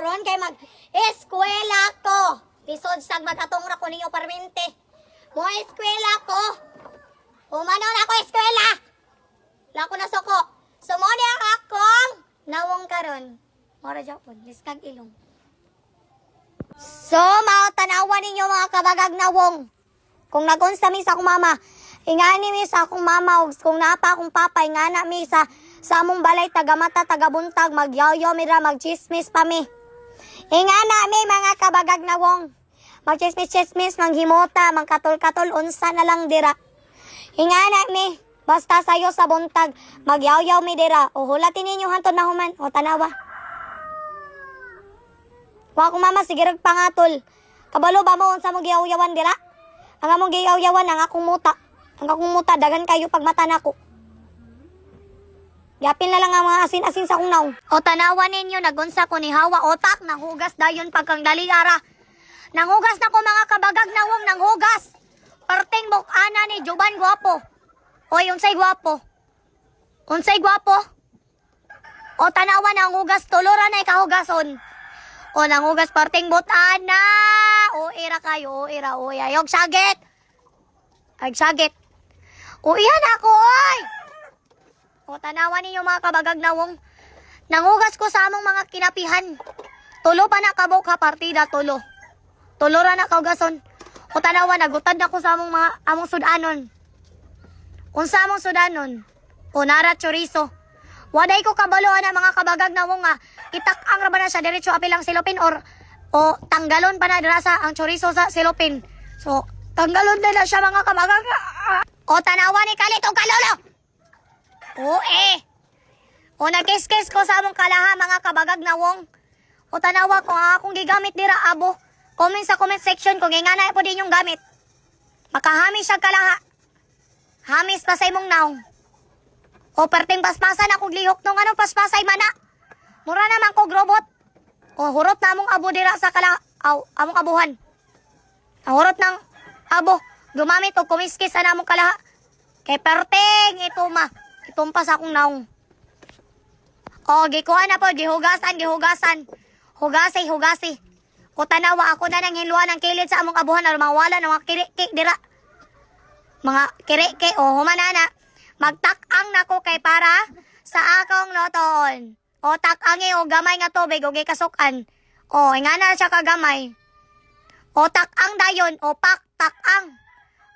ron kay mag-eskwela ko. Lisod sag magatong ra ko ninyo permente. Mo eskwela ko. Umanon ako eskwela. Lako na soko. Sumoni akong nawong karon. Mora Japon, liskag ilong. So, mautanawan ninyo mga kabagag nawong. Kung nagunsa mi sa akong mama, ingani mi sa akong mama, ug kung napa akong papa, ingana mi sa among balay, taga-mata, taga-buntag, magyaw-yaw mi ra, magchismis pa mi. Ingana mi mga kabagag nawong. Magchismis-chismis, manghimota, mangkatol-katol, unsa na lang dira. Ingana mi, basta sayo sa buntag, magyaw-yaw mi dira. O hulatin ninyo hantod na human, o tanawa. Wa akong mama, sige rag pangatol. Kabalo ba mo unsa mo giyaw-yawan dira? Ang among giyaw-yawan, ang akong muta. Ang akong muta, dagan kayo pag mata nako. Yapin na lang ang mga asin-asin sa akong naong. O tanawan ninyo, nagunsa ko ni Hawa, otak, nanghugas dayon pagkang daliara. Nanghugas na ko mga kabagag nawong, nanghugas. Perting bukana ni Juban gwapo. Oy, unsay gwapo? Unsay gwapo? O tanawan, nanghugas, tuluran na ikahugason. O nanghugas parting butana. O ira kayo, o ira, o ayog sagit. Ay sagit. O iyan ako, oy. O tanawan ninyo mga kabagag nawong. Nanghugas ko sa among mga kinapihan. Tulo pa na kabok ha partida, tulo. Tulo ra na kaugason. O tanawan, nagutad na ko sa among sudanon. Unsa among sudanon? O nara chorizo. Waday ko kabaloan na mga kabagag nawong nga. Itak-ang ra ba na siya diretso apilang silopin or o tanggalon pa na dirasa ang chorizo sa silopin. So, tanggalon na siya mga kabagag. O tanawa ni Kalit o kalolo. O O nagkis-kis ko sa among kalaha mga kabagag nawong. O tanawa ko akong gigamit dira abo. Comment sa comment section kung ingana po din yung gamit. Makahamis siya kalaha. Hamis pa sa imong naong. O perting paspasan akong lihok nung anong paspasay mana. Mura naman kog robot. O hurot na among abo dira sa among abuhan. Ang hurot ng abo. Gumamit o kumiskis na among kalaha. Kay perting itumpa sa akong naong. O gikuha na po, gihugasan. Hugasi. O tanawa ako na nang hiluan ng kilid sa among abuhan na mawala ng mga kiriki dira. Mga kiriki o humanana. Magtak-ang nako kay para sa akong loton. O tak-angi o gamay nga tubig o gikasukan. O ingana siya kagamay. O tak-ang dayon o tak-ang.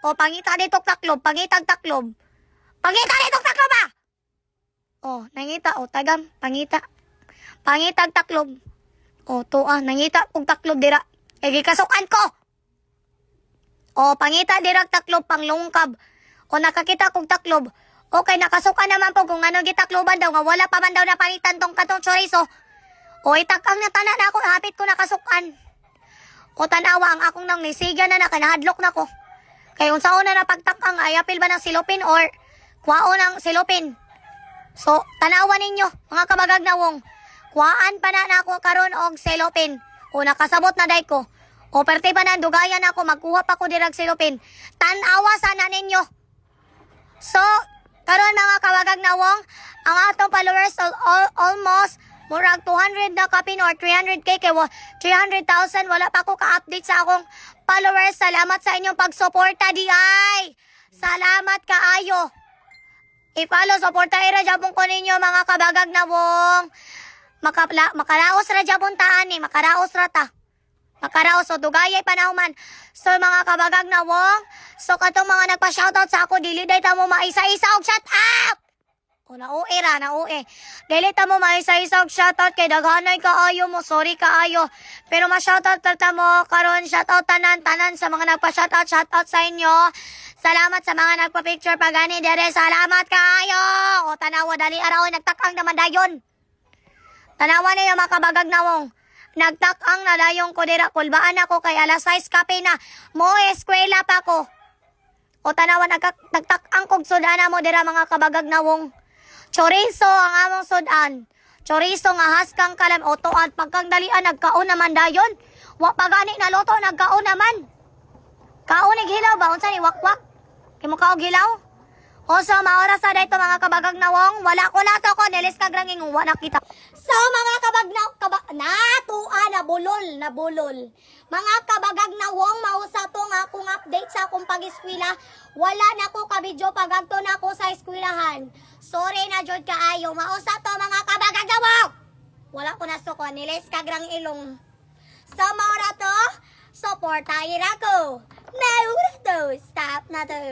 O pangita dito taklob, pangitag taklob. Pangita dito taklob ba? O nangita o tagam, pangita. Pangitag taklob. O tuah, nangita kong taklob dira. E gikasukan ko. O pangita dira taklob panglungkab. O nakakita kong taklob. Okay, nakasukan naman po kung ano gitakloban daw nga wala pa man daw napalitan tong katong chorizo. O itakang na tanan ako, hapit ko nakasukan. O tanawa ang akong nang nisiga na nakanahadlok na ko. Kay unsaon na napagtakang ayapil ba ng silopin or kwao ng silopin. So, tanawa ninyo, mga kabagag nawong. Kwaan pa na ako karon og silopin. O nakasabot na day ko. O perte pa na dugayan ako, magkuha pa ko dirag silopin. Tanawa sana ninyo. So, karon mga kabagag nawong, ang atong followers almost murag 200 na kapin or 300k kay 300,000 wala pa ko ka-update sa akong followers. Salamat sa inyong pagsuporta di ay. Salamat kaayo. I-follow, suporta ira jabong ko ninyo mga kabagag nawong. Makaraos ra jabon taan ni, makaraos ra ta. Makaraos o dugayay panahuman. So mga kabagag nawong, so katong mga nagpa-shoutout sa ako, dili day ta mo maisa-isa og shout out. O naue ra, naue. Dili ta mo maisa-isa og shoutout kay daghanay kaayo mo, sorry kaayo. Pero ma-shoutout ta mo karon, shoutout tanan sa mga nagpa-shoutout, shoutout sa inyo. Salamat sa mga nagpa-picture pagani dere, salamat kaayo. O tanawa dali araw nagtakang naman dayon. Tanawa niyo mga kabagag nawong. Nagtak-ang nadayong ko dira, kulbaan ako kay alas 6 kape na. Mo eskwela pa ko. O tanawan, nagtak-ang kog sudana mo dira mga kabagag nawong. Chorizo ang among sudan. Chorizo nga haskang kalam. O tuan, pagkang dalian, nagkaon naman dayon. Wa pagani na loto, nagkaon naman. Kaon hilaw ba? Unsa ni wakwak? Kimo kaog hilaw? O so, maoras sa dito mga kabagag na wong, wala ko na to ko, nilis kagranging wala kita. So, mga nabulol. Mga kabagag na wong, mausa to nga akong update sa akong pag-eskwela. Wala na ko kabidyo pagagto na ko sa eskwelahan. Sorry na jud kaayo, mausa to mga kabagag na wong. Wala ko na to ko, nilis kagrang ilong. So, maura to, supportahin ako. Maura to, stop na to.